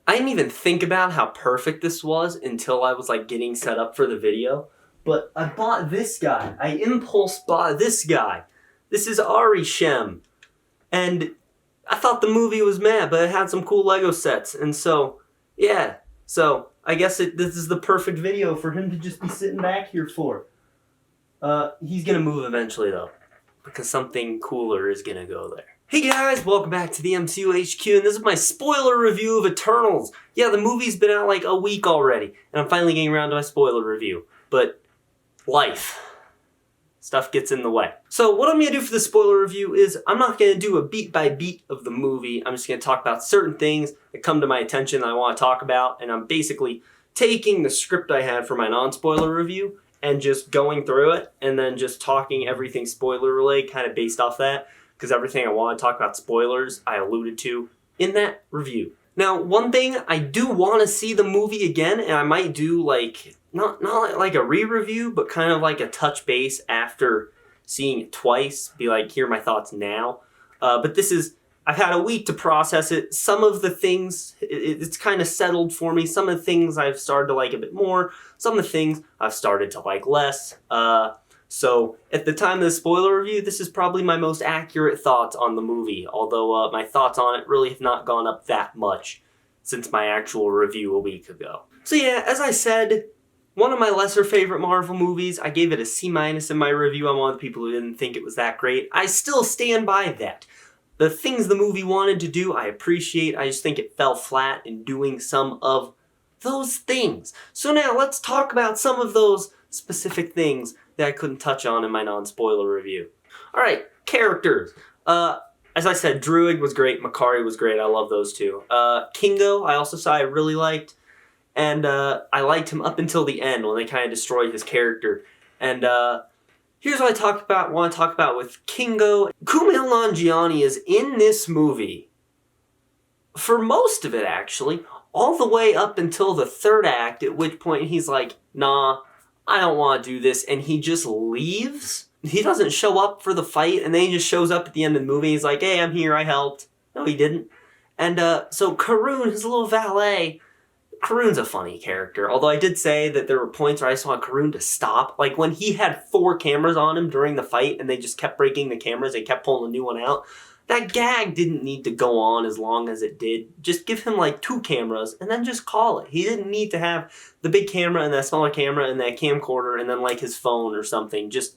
I didn't even think about how perfect this was until I was like getting set up for the video. But I bought this guy. I impulse bought this guy. This is Ari Shem. And I thought the movie was mad, but it had some cool Lego sets. And so, yeah. So, I guess this is the perfect video for him to just be sitting back here for. He's gonna move eventually though, because something cooler is gonna go there. Hey guys, welcome back to the MCU HQ, and this is my spoiler review of Eternals. Yeah, the movie's been out like a week already, and I'm finally getting around to my spoiler review. But life. Stuff gets in the way. So what I'm going to do for the spoiler review is I'm not going to do a beat by beat of the movie. I'm just going to talk about certain things that come to my attention that I want to talk about, and I'm basically taking the script I had for my non-spoiler review and just going through it and then just talking everything spoiler related kind of based off that, because everything I want to talk about spoilers I alluded to in that review. Now, one thing, I do want to see the movie again, and I might do like not like a re-review, but kind of like a touch base after seeing it twice. Be like, here are my thoughts now. But this is, I've had a week to process it. Some of the things, it's kind of settled for me. Some of the things I've started to like a bit more. Some of the things I've started to like less. So at the time of the spoiler review, this is probably my most accurate thoughts on the movie. Although my thoughts on it really have not gone up that much since my actual review a week ago. So yeah, as I said, one of my lesser favorite Marvel movies. I gave it a C- in my review. I'm one of the people who didn't think it was that great. I still stand by that. The things the movie wanted to do, I appreciate. I just think it fell flat in doing some of those things. So now let's talk about some of those specific things that I couldn't touch on in my non-spoiler review. Alright, characters. As I said, Druid was great, Makari was great, I love those two. Kingo, I also saw I really liked. And I liked him up until the end when they kind of destroyed his character. And here's what I want to talk about with Kingo. Kumail Nanjiani is in this movie, for most of it actually, all the way up until the third act, at which point he's like, nah, I don't want to do this, and he just leaves. He doesn't show up for the fight, and then he just shows up at the end of the movie. He's like, hey, I'm here, I helped. No, he didn't. And so Karun, his little valet, Karun's a funny character, although I did say that there were points where I just want Karun to stop. Like when he had 4 cameras on him during the fight and they just kept breaking the cameras, they kept pulling a new one out. That gag didn't need to go on as long as it did. Just give him like 2 cameras and then just call it. He didn't need to have the big camera and that smaller camera and that camcorder and then like his phone or something. Just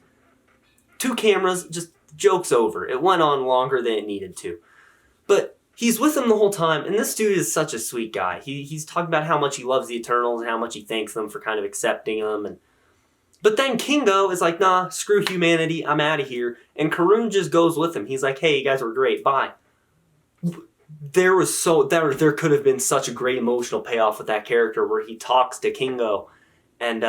2 cameras, just joke's over. It went on longer than it needed to. But he's with them the whole time, and this dude is such a sweet guy. He's talking about how much he loves the Eternals and how much he thanks them for kind of accepting them. But then Kingo is like, nah, screw humanity, I'm out of here. And Karun just goes with him. He's like, hey, you guys were great, bye. There could have been such a great emotional payoff with that character where he talks to Kingo. And,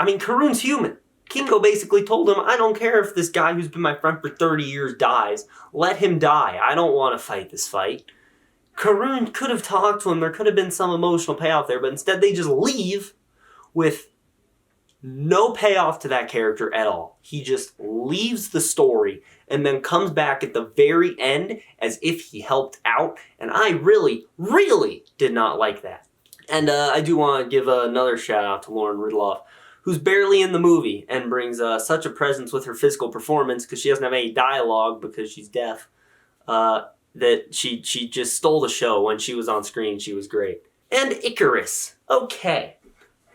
Karun's human. Kingo basically told him, I don't care if this guy who's been my friend for 30 years dies. Let him die. I don't want to fight this fight. Karun could have talked to him. There could have been some emotional payoff there, but instead they just leave with no payoff to that character at all. He just leaves the story and then comes back at the very end as if he helped out. And I really, really did not like that. And I do want to give another shout out to Lauren Riddeloff, who's barely in the movie and brings such a presence with her physical performance because she doesn't have any dialogue because she's deaf, that she just stole the show when she was on screen. She was great. And Icarus. Okay.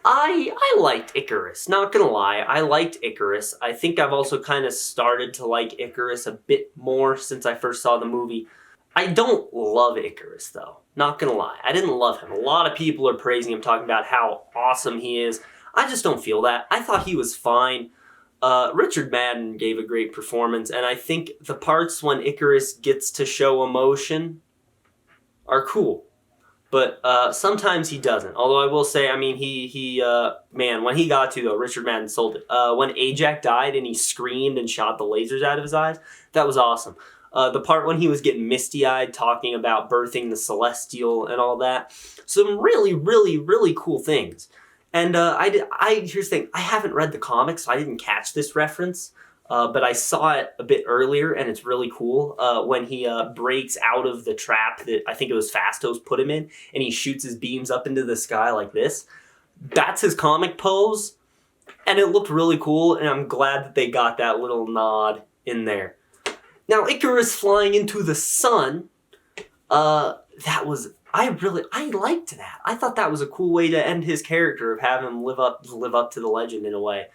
I liked Icarus. Not gonna lie, I liked Icarus. I think I've also kind of started to like Icarus a bit more since I first saw the movie. I don't love Icarus though. Not gonna lie. I didn't love him. A lot of people are praising him, talking about how awesome he is. I just don't feel that. I thought he was fine. Richard Madden gave a great performance, and I think the parts when Icarus gets to show emotion are cool. But sometimes he doesn't. Although I will say, when he got to, though, Richard Madden sold it. When Ajax died and he screamed and shot the lasers out of his eyes, that was awesome. The part when he was getting misty-eyed talking about birthing the Celestial and all that. Some really, really, really cool things. And here's the thing, I haven't read the comics, so I didn't catch this reference. but I saw it a bit earlier, and it's really cool when he breaks out of the trap that I think it was Fastos put him in, and he shoots his beams up into the sky like this. That's his comic pose, and it looked really cool, and I'm glad that they got that little nod in there. Now, Icarus flying into the sun, I liked that. I thought that was a cool way to end his character, of having him live up to the legend in a way.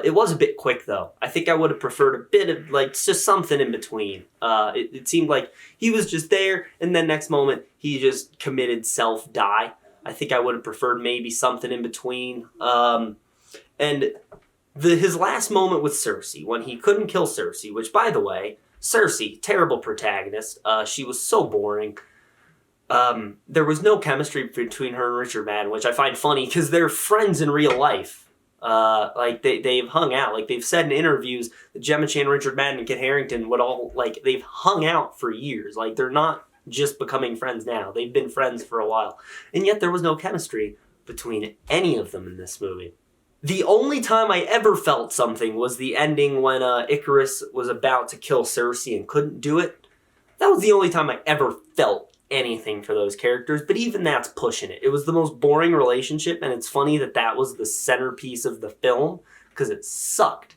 It was a bit quick, though. I think I would have preferred a bit of, like, just something in between. It seemed like he was just there, and then next moment, he just committed self-die. I think I would have preferred maybe something in between. And his last moment with Cersei, when he couldn't kill Cersei, which, by the way, Cersei, terrible protagonist. She was so boring. There was no chemistry between her and Richard Madden, which I find funny because they're friends in real life. Like they've hung out. Like they've said in interviews that Gemma Chan, Richard Madden, and Kit Harington would all, like, they've hung out for years. Like they're not just becoming friends now. They've been friends for a while. And yet there was no chemistry between any of them in this movie. The only time I ever felt something was the ending when Icarus was about to kill Cersei and couldn't do it. That was the only time I ever felt anything for those characters, but even that's pushing it. It was the most boring relationship, and it's funny that that was the centerpiece of the film, because it sucked.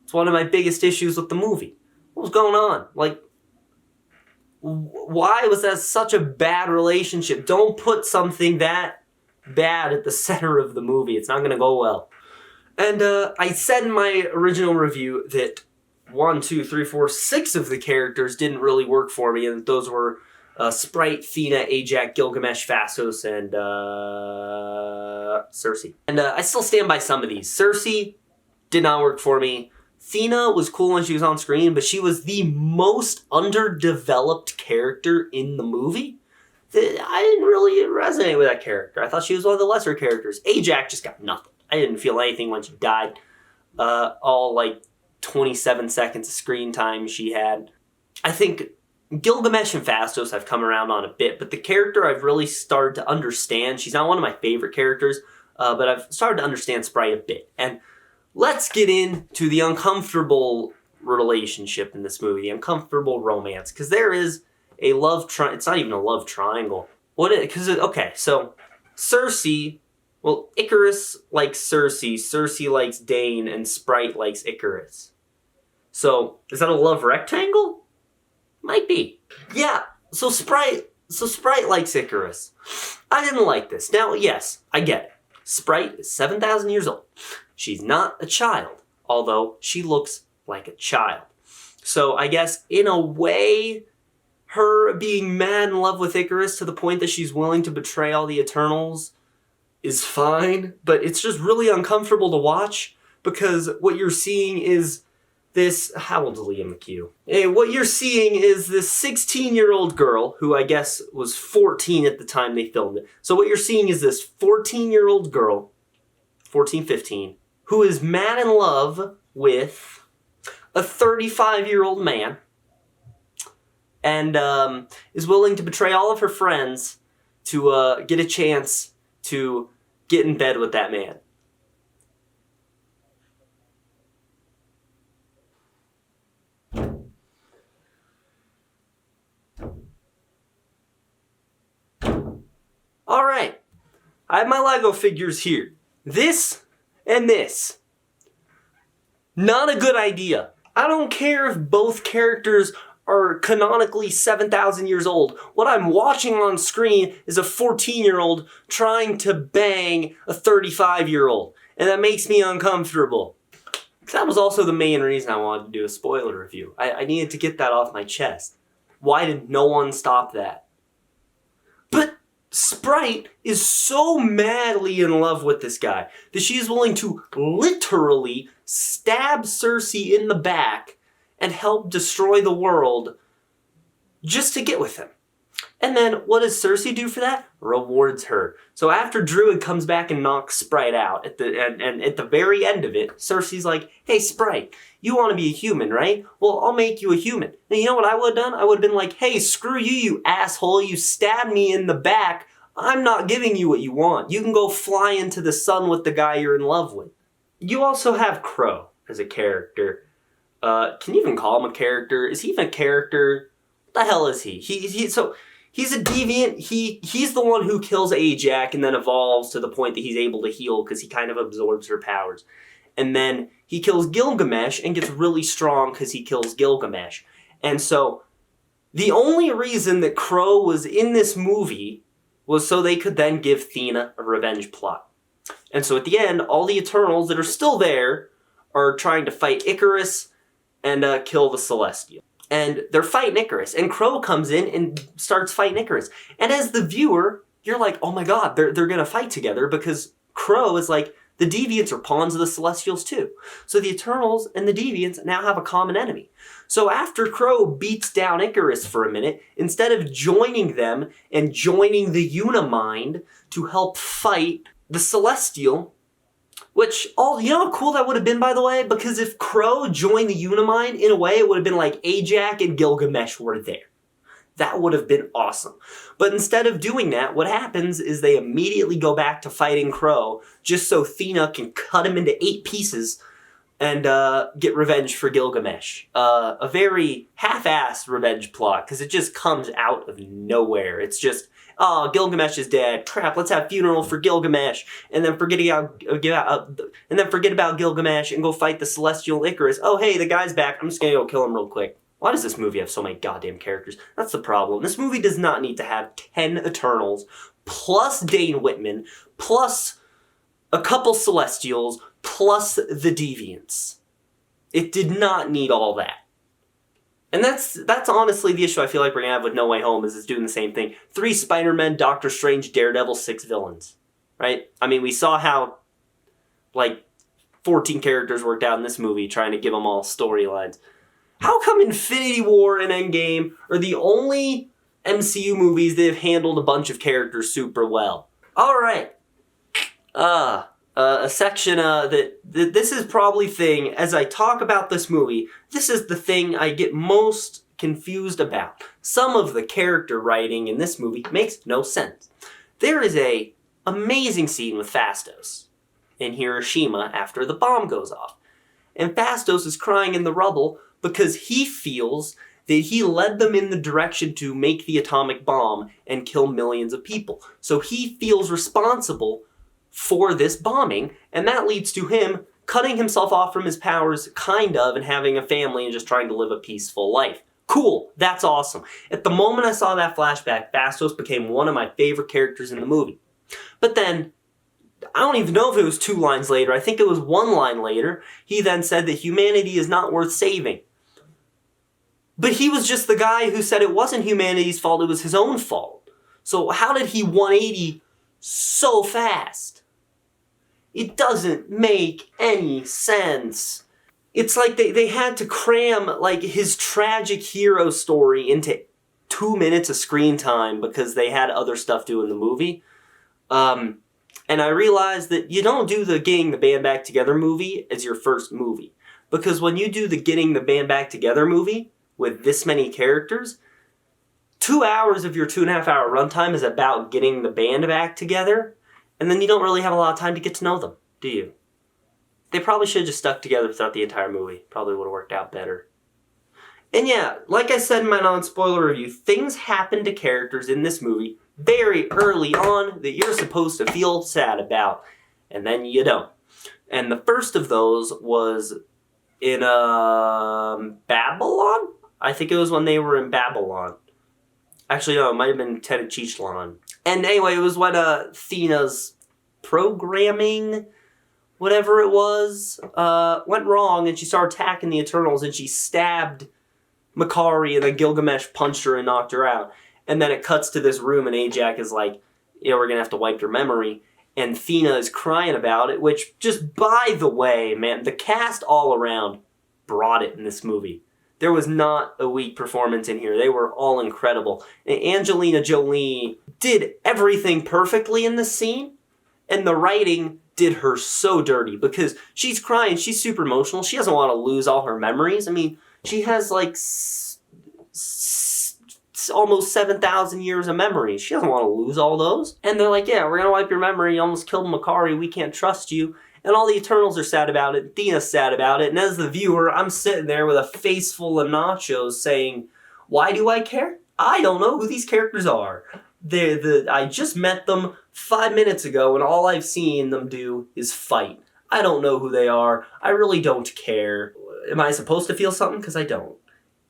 It's one of my biggest issues with the movie. What was going on? Like, why was that such a bad relationship? Don't put something that bad at the center of the movie. It's not going to go well. And I said in my original review that 6 of the characters didn't really work for me, and those were Sprite, Thena, Ajax, Gilgamesh, Fastos, and Cersei. And I still stand by some of these. Cersei did not work for me. Thena was cool when she was on screen, but she was the most underdeveloped character in the movie. I didn't really resonate with that character. I thought she was one of the lesser characters. Ajax just got nothing. I didn't feel anything when she died. All like 27 seconds of screen time she had. I think Gilgamesh and Fastos I've come around on a bit, but the character I've really started to understand, she's not one of my favorite characters, but I've started to understand Sprite a bit. And let's get into the uncomfortable relationship in this movie, the uncomfortable romance, because there is a love triangle. It's not even a love triangle. Okay, so Cersei, well, Icarus likes Cersei, Cersei likes Dane, and Sprite likes Icarus. So, is that a love rectangle? Might be. Yeah, so Sprite likes Icarus. I didn't like this. Now, yes, I get it. Sprite is 7,000 years old. She's not a child, although she looks like a child. So I guess, in a way, her being mad in love with Icarus to the point that she's willing to betray all the Eternals is fine, but it's just really uncomfortable to watch, because what you're seeing is this... How old is Liam McHugh? Hey, what you're seeing is this 16-year-old girl, who I guess was 14 at the time they filmed it. So what you're seeing is this 14-year-old girl, 14, 15, who is mad in love with a 35-year-old man, and is willing to betray all of her friends to get a chance to get in bed with that man. Alright, I have my Lego figures here. This and this. Not a good idea. I don't care if both characters are canonically 7,000 years old. What I'm watching on screen is a 14-year-old trying to bang a 35-year-old. And that makes me uncomfortable. That was also the main reason I wanted to do a spoiler review. I needed to get that off my chest. Why did no one stop that? But Sprite is so madly in love with this guy that she is willing to literally stab Cersei in the back and help destroy the world just to get with him. And then what does Cersei do for that? Rewards her. So after Druid comes back and knocks Sprite out, at the very end of it, Cersei's like, hey Sprite, you want to be a human, right? Well, I'll make you a human. And you know what I would have done? I would have been like, hey, screw you, you asshole. You stabbed me in the back. I'm not giving you what you want. You can go fly into the sun with the guy you're in love with. You also have Crow as a character. Can you even call him a character? Is he even a character? What the hell is he? So he's a deviant. He's the one who kills Ajax and then evolves to the point that he's able to heal because he kind of absorbs her powers. And then he kills Gilgamesh and gets really strong because he kills Gilgamesh. And so the only reason that Crow was in this movie was so they could then give Athena a revenge plot. And so at the end, all the Eternals that are still there are trying to fight Icarus and kill the Celestial. And they're fighting Icarus. And Crow comes in and starts fighting Icarus. And as the viewer, you're like, oh my god, they're going to fight together because Crow is like, the Deviants are pawns of the Celestials too. So the Eternals and the Deviants now have a common enemy. So after Crow beats down Icarus for a minute, instead of joining them and joining the Unimind to help fight the Celestial, which, you know how cool that would have been, by the way? Because if Crow joined the Unimind, in a way, it would have been like Ajax and Gilgamesh were there. That would have been awesome. But instead of doing that, what happens is they immediately go back to fighting Crow just so Athena can cut him into 8 pieces and get revenge for Gilgamesh. A very half-assed revenge plot because it just comes out of nowhere. It's just, oh, Gilgamesh is dead. Crap, let's have a funeral for Gilgamesh. And then forget about Gilgamesh and go fight the Celestial Icarus. Oh, hey, the guy's back. I'm just going to go kill him real quick. Why does this movie have so many goddamn characters? That's the problem. This movie does not need to have 10 Eternals, plus Dane Whitman, plus a couple Celestials, plus the Deviants. It did not need all that. And that's honestly the issue I feel like we're going to have with No Way Home, is it's doing the same thing. 3 Spider-Men, Doctor Strange, Daredevil, 6 villains. Right? I mean, we saw how, 14 characters worked out in this movie, trying to give them all storylines. How come Infinity War and Endgame are the only MCU movies that have handled a bunch of characters super well? Alright. A section that this is probably thing, as I talk about this movie, this is the thing I get most confused about. Some of the character writing in this movie makes no sense. There is a amazing scene with Phastos in Hiroshima after the bomb goes off. And Phastos is crying in the rubble because he feels that he led them in the direction to make the atomic bomb and kill millions of people. So he feels responsible for this bombing, and that leads to him cutting himself off from his powers, kind of, and having a family and just trying to live a peaceful life. Cool, that's awesome. At the moment I saw that flashback, Phastos became one of my favorite characters in the movie. But then, I don't even know if it was 2 lines later, I think it was 1 line later, he then said that humanity is not worth saving. But he was just the guy who said it wasn't humanity's fault, it was his own fault. So how did he 180 so fast? It doesn't make any sense. It's like they had to cram his tragic hero story into 2 minutes of screen time because they had other stuff to do in the movie. And I realized that you don't do the Getting the Band Back Together movie as your first movie. Because when you do the Getting the Band Back Together movie with this many characters, 2 hours of your 2.5 hour runtime is about getting the band back together, and then you don't really have a lot of time to get to know them, do you? They probably should have just stuck together throughout the entire movie. Probably would have worked out better. And yeah, like I said in my non-spoiler review, things happen to characters in this movie very early on that you're supposed to feel sad about, and then you don't. And the first of those was in Babylon? I think it was when they were in Babylon. Actually, no, it might have been Tenochtitlan. And anyway, it was when Athena's programming, whatever it was, went wrong, and she started attacking the Eternals, and she stabbed Makari, and then Gilgamesh punched her and knocked her out. And then it cuts to this room, and Ajax is like, we're going to have to wipe your memory. And Athena is crying about it, which, just by the way, man, the cast all around brought it in this movie. There was not a weak performance in here. They were all incredible. And Angelina Jolie did everything perfectly in this scene, and the writing did her so dirty because she's crying, she's super emotional, she doesn't want to lose all her memories. I mean, she has almost 7,000 years of memories. She doesn't want to lose all those. And they're like, yeah, we're going to wipe your memory. You almost killed Makari. We can't trust you. And all the Eternals are sad about it, Dina's sad about it, and as the viewer, I'm sitting there with a face full of nachos saying, why do I care? I don't know who these characters are. I just met them 5 minutes ago, and all I've seen them do is fight. I don't know who they are. I really don't care. Am I supposed to feel something? Because I don't.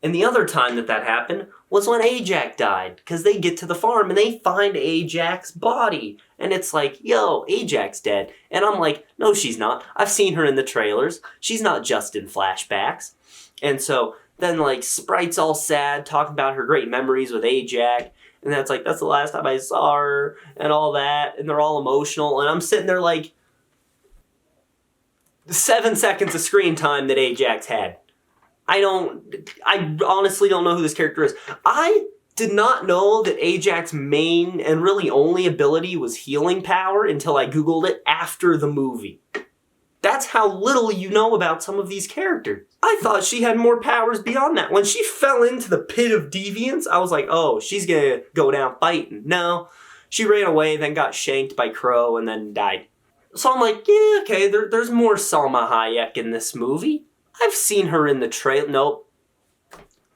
And the other time that happened was when Ajax died, because they get to the farm and they find Ajax's body. And it's like, yo, Ajax dead. And I'm like, no, she's not. I've seen her in the trailers. She's not just in flashbacks. And so then, like, Sprite's all sad, talking about her great memories with Ajax. And that's like, that's the last time I saw her, and all that. And they're all emotional. And I'm sitting there like, 7 seconds of screen time that Ajax had. I honestly don't know who this character is. I did not know that Ajax's main and really only ability was healing power until I Googled it after the movie. That's how little you know about some of these characters. I thought she had more powers beyond that. When she fell into the pit of deviance, I was like, oh, she's gonna go down fighting. No, she ran away, then got shanked by Crow, and then died. So I'm like, yeah, okay, there's more Salma Hayek in this movie. I've seen her in the trailer. Nope.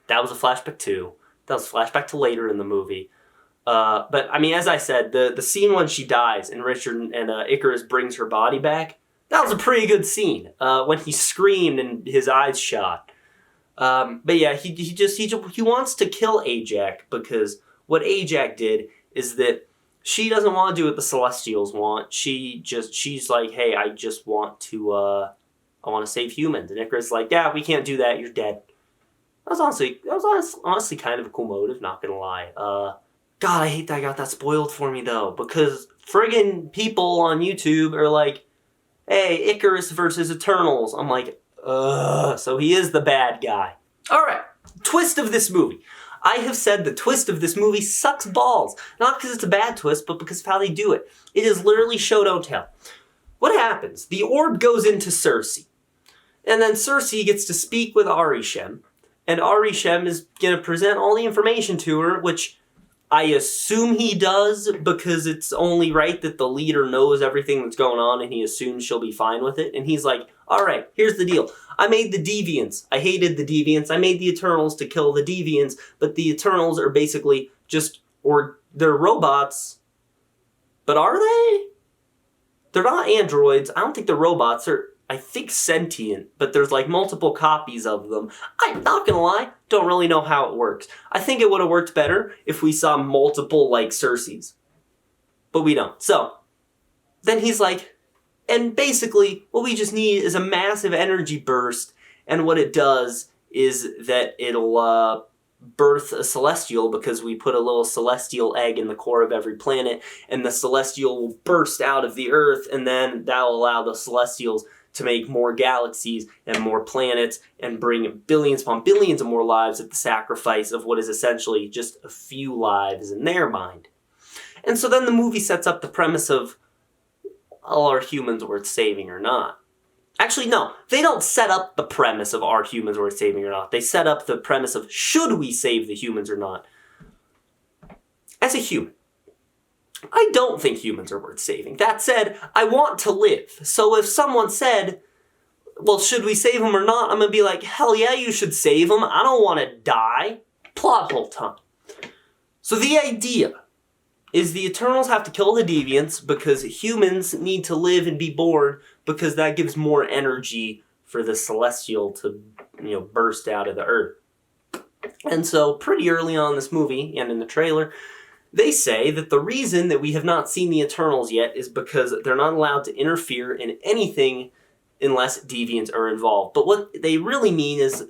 That was a flashback too. That was a flashback to later in the movie. But, I mean, as I said, the scene when she dies and Richard and Icarus brings her body back, that was a pretty good scene. When he screamed and his eyes shot. But yeah, he wants to kill Ajax because what Ajax did is that she doesn't want to do what the Celestials want. She's like, hey, I just want to, I want to save humans. And Icarus is like, yeah, we can't do that. You're dead. That was honestly kind of a cool motive, not gonna lie. God, I hate that I got that spoiled for me, though. Because friggin' people on YouTube are like, hey, Icarus versus Eternals. I'm like, so he is the bad guy. Alright, twist of this movie. I have said the twist of this movie sucks balls. Not because it's a bad twist, but because of how they do it. It is literally show, don't tell. What happens? The orb goes into Cersei. And then Cersei gets to speak with Arishem. And Arishem is going to present all the information to her, which I assume he does because it's only right that the leader knows everything that's going on and he assumes she'll be fine with it. And he's like, alright, here's the deal. I made the Deviants. I hated the Deviants. I made the Eternals to kill the Deviants, but the Eternals are basically they're robots. But are they? They're not androids. I don't think they're robots. They're, I think, sentient, but there's like multiple copies of them. I'm not gonna lie, don't really know how it works. I think it would have worked better if we saw multiple, like, Cerseis. But we don't. So, then he's like, and basically, what we just need is a massive energy burst, and what it does is that it'll birth a celestial because we put a little celestial egg in the core of every planet, and the celestial will burst out of the Earth, and then that'll allow the celestials to make more galaxies and more planets and bring billions upon billions of more lives at the sacrifice of what is essentially just a few lives in their mind. And so then the movie sets up the premise of, are humans worth saving or not? Actually, no. They don't set up the premise of are humans worth saving or not. They set up the premise of should we save the humans or not. As a human, I don't think humans are worth saving. That said, I want to live. So if someone said, well, should we save them or not? I'm going to be like, hell yeah, you should save them. I don't want to die. Plot hole time. So the idea is the Eternals have to kill the Deviants because humans need to live and be born because that gives more energy for the Celestial to, burst out of the Earth. And so pretty early on in this movie and in the trailer, they say that the reason that we have not seen the Eternals yet is because they're not allowed to interfere in anything unless Deviants are involved. But what they really mean is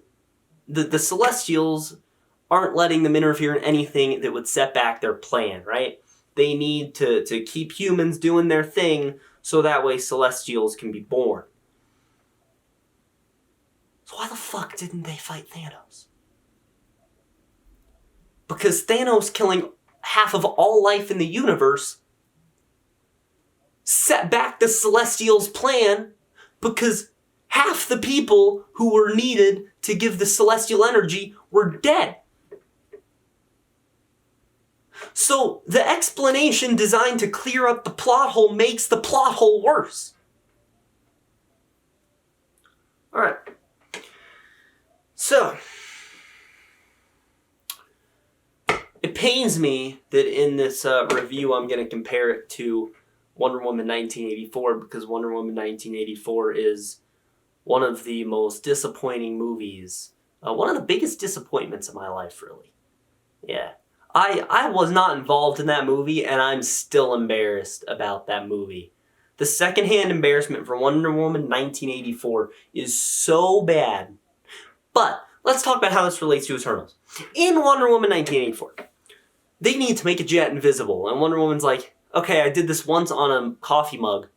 that the Celestials aren't letting them interfere in anything that would set back their plan, right? They need to keep humans doing their thing so that way Celestials can be born. So why the fuck didn't they fight Thanos? Because Thanos killing half of all life in the universe set back the Celestials' plan because half the people who were needed to give the Celestial energy were dead. So the explanation designed to clear up the plot hole makes the plot hole worse. Alright. So, it pains me that in this review I'm going to compare it to Wonder Woman 1984 because Wonder Woman 1984 is one of the most disappointing movies. One of the biggest disappointments of my life, really. Yeah. I was not involved in that movie, and I'm still embarrassed about that movie. The secondhand embarrassment for Wonder Woman 1984 is so bad. But let's talk about how this relates to Eternals. In Wonder Woman 1984, they need to make a jet invisible, and Wonder Woman's like, okay, I did this once on a coffee mug.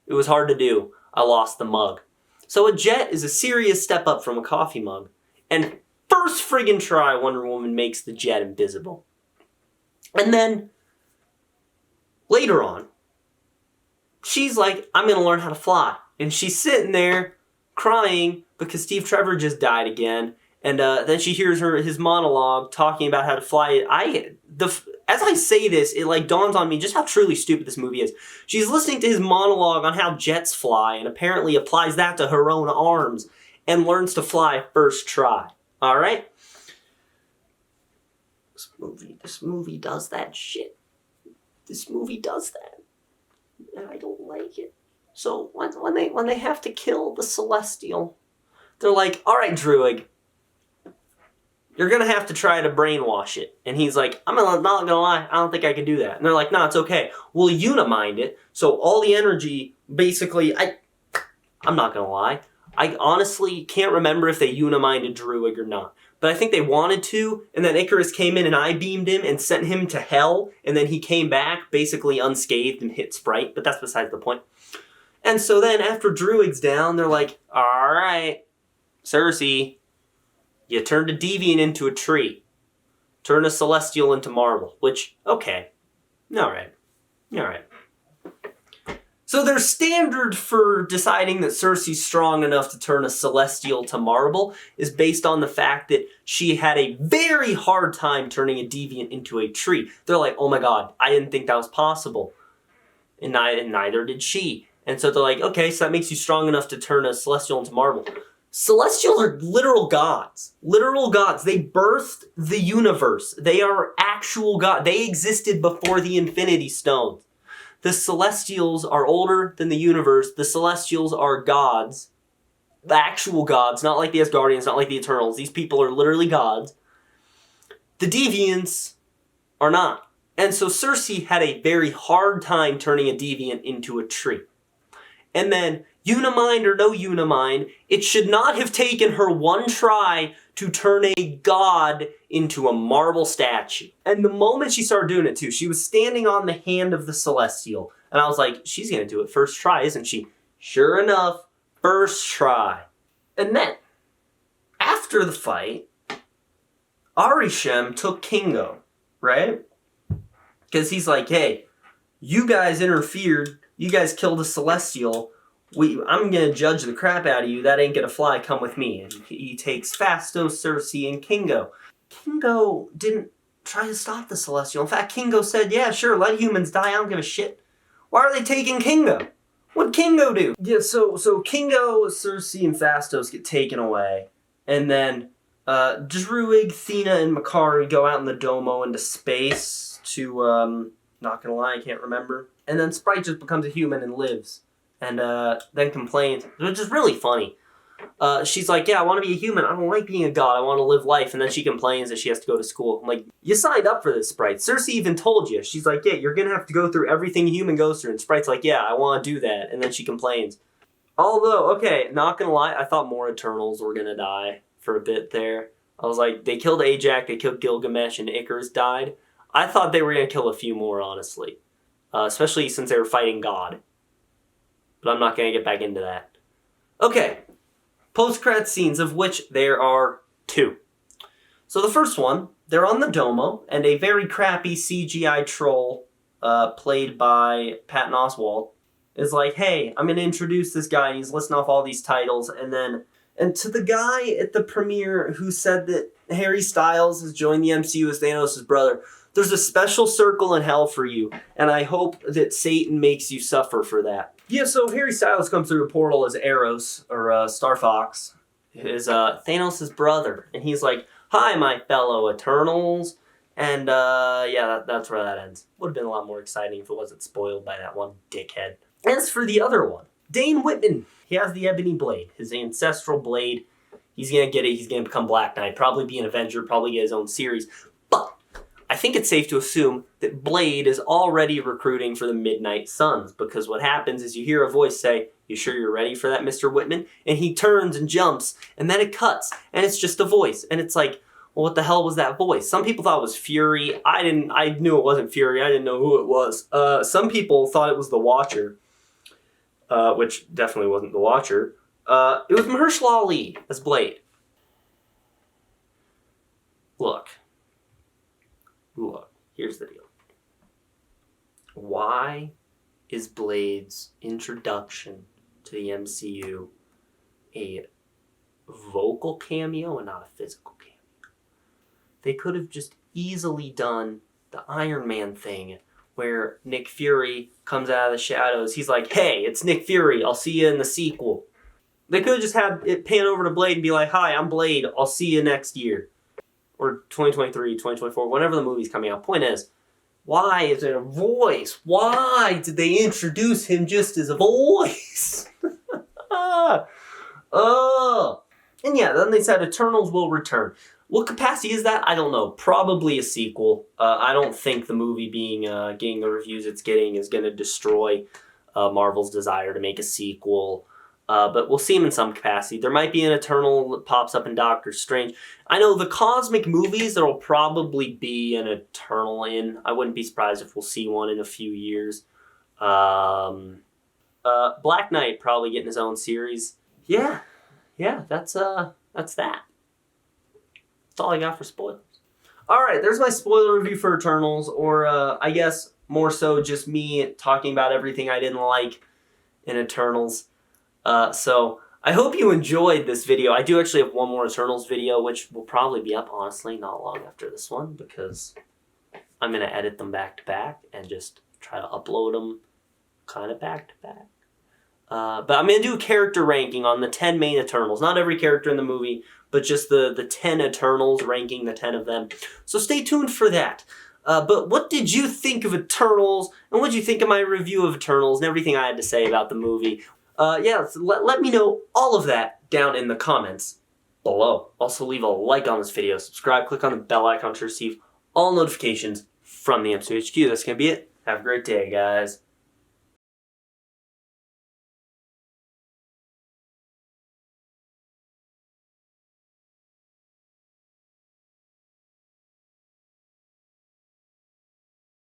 It was hard to do. I lost the mug. So a jet is a serious step up from a coffee mug. And first friggin' try, Wonder Woman makes the jet invisible. And then, later on, she's like, I'm gonna learn how to fly. And she's sitting there crying because Steve Trevor just died again. And then she hears his monologue talking about how to fly. As I say this, it like dawns on me just how truly stupid this movie is. She's listening to his monologue on how jets fly and apparently applies that to her own arms and learns to fly first try. All right? This movie does that shit. This movie does that. And I don't like it. So when they have to kill the Celestial, they're like, all right, Druig, you're going to have to try to brainwash it. And he's like, I'm not going to lie, I don't think I can do that. And they're like, no, it's okay. We'll unimind it. So all the energy, basically, I'm not going to lie. I honestly can't remember if they uniminded Druig or not. But I think they wanted to, and then Icarus came in and I-beamed him and sent him to hell, and then he came back basically unscathed and hit Sprite, but that's besides the point. And so then after Druig's down, they're like, all right, Cersei, you turned a deviant into a tree. Turn a celestial into marble, which, okay, all right. So their standard for deciding that Cersei's strong enough to turn a celestial to marble is based on the fact that she had a very hard time turning a deviant into a tree. They're like, oh my god, I didn't think that was possible. And neither did she. And so they're like, okay, so that makes you strong enough to turn a celestial into marble. Celestials are literal gods. Literal gods. They birthed the universe. They are actual gods. They existed before the Infinity Stones. The Celestials are older than the universe. The Celestials are gods. The actual gods, not like the Asgardians, not like the Eternals. These people are literally gods. The Deviants are not. And so Cersei had a very hard time turning a Deviant into a tree. And then, unimind or no unimind, it should not have taken her one try to turn a god into a marble statue. And the moment she started doing it too, she was standing on the hand of the Celestial. And I was like, she's going to do it first try, isn't she? Sure enough, first try. And then, after the fight, Arishem took Kingo, right? Because he's like, hey, you guys interfered. You guys killed a Celestial. I'm going to judge the crap out of you. That ain't going to fly. Come with me. And he takes Phastos, Cersei, and Kingo. Kingo didn't try to stop the Celestial. In fact, Kingo said, yeah, sure, let humans die. I don't give a shit. Why are they taking Kingo? What'd Kingo do? Yeah, so Kingo, Cersei, and Phastos get taken away. And then Druig, Thena, and Makari go out in the Domo into space to, not gonna lie, I can't remember. And then Sprite just becomes a human and lives. And then complains, which is really funny. She's like, yeah, I want to be a human. I don't like being a god. I want to live life. And then she complains that she has to go to school. I'm like, you signed up for this, Sprite. Cersei even told you. She's like, yeah, you're going to have to go through everything a human goes through. And Sprite's like, yeah, I want to do that. And then she complains. Although, okay, not going to lie, I thought more Eternals were going to die for a bit there. I was like, they killed Ajax, they killed Gilgamesh, and Icarus died. I thought they were going to kill a few more, honestly. Especially since they were fighting God. But I'm not going to get back into that. Okay. Post-Cred Scenes, of which there are 2. So the first one, they're on the Domo, and a very crappy CGI troll, played by Patton Oswalt, is like, hey, I'm going to introduce this guy, and he's listing off all these titles, and to the guy at the premiere who said that Harry Styles has joined the MCU as Thanos' brother, There's a special circle in hell for you, and I hope that Satan makes you suffer for that. Yeah, so Harry Styles comes through a portal as Eros, or Star Fox, is Thanos' brother, and he's like, "Hi, my fellow Eternals," and yeah, that's where that ends. Would have been a lot more exciting if it wasn't spoiled by that one dickhead. As for the other one, Dane Whitman, he has the Ebony Blade, his ancestral blade. He's gonna get it. He's gonna become Black Knight, probably be an Avenger, probably get his own series, but I think it's safe to assume that Blade is already recruiting for the Midnight Suns, because what happens is you hear a voice say, "You sure you're ready for that, Mr. Whitman?" And he turns and jumps, and then it cuts, and it's just a voice. And it's like, well, what the hell was that voice? Some people thought it was Fury. I knew it wasn't Fury. I didn't know who it was. Some people thought it was the Watcher, which definitely wasn't the Watcher. It was Mahershala Ali as Blade. Look, here's the deal. Why is Blade's introduction to the MCU a vocal cameo and not a physical cameo? They could have just easily done the Iron Man thing where Nick Fury comes out of the shadows. He's like, "Hey, it's Nick Fury. I'll see you in the sequel." They could have just had it pan over to Blade and be like, "Hi, I'm Blade. I'll see you next year." Or 2023, 2024, whenever the movie's coming out. Point is, why is it a voice? Why did they introduce him just as a voice? Oh. And yeah, then they said Eternals will return. What capacity is that? I don't know. Probably a sequel. I don't think the movie getting the reviews it's getting is going to destroy Marvel's desire to make a sequel. But we'll see him in some capacity. There might be an Eternal that pops up in Doctor Strange. I know the cosmic movies, there will probably be an Eternal in. I wouldn't be surprised if we'll see one in a few years. Black Knight probably getting his own series. Yeah, that's that. That's all I got for spoilers. Alright, there's my spoiler review for Eternals, or I guess more so just me talking about everything I didn't like in Eternals. So I hope you enjoyed this video. I do actually have one more Eternals video, which will probably be up, honestly, not long after this one, because I'm going to edit them back to back and just try to upload them kind of back to back. But I'm going to do a character ranking on the 10 main Eternals. Not every character in the movie, but just the 10 Eternals, ranking the 10 of them. So stay tuned for that. But what did you think of Eternals? And what did you think of my review of Eternals and everything I had to say about the movie? Yeah, so let me know all of that down in the comments below. Also, leave a like on this video, subscribe, click on the bell icon to receive all notifications from the MCU HQ. That's going to be it. Have a great day, guys.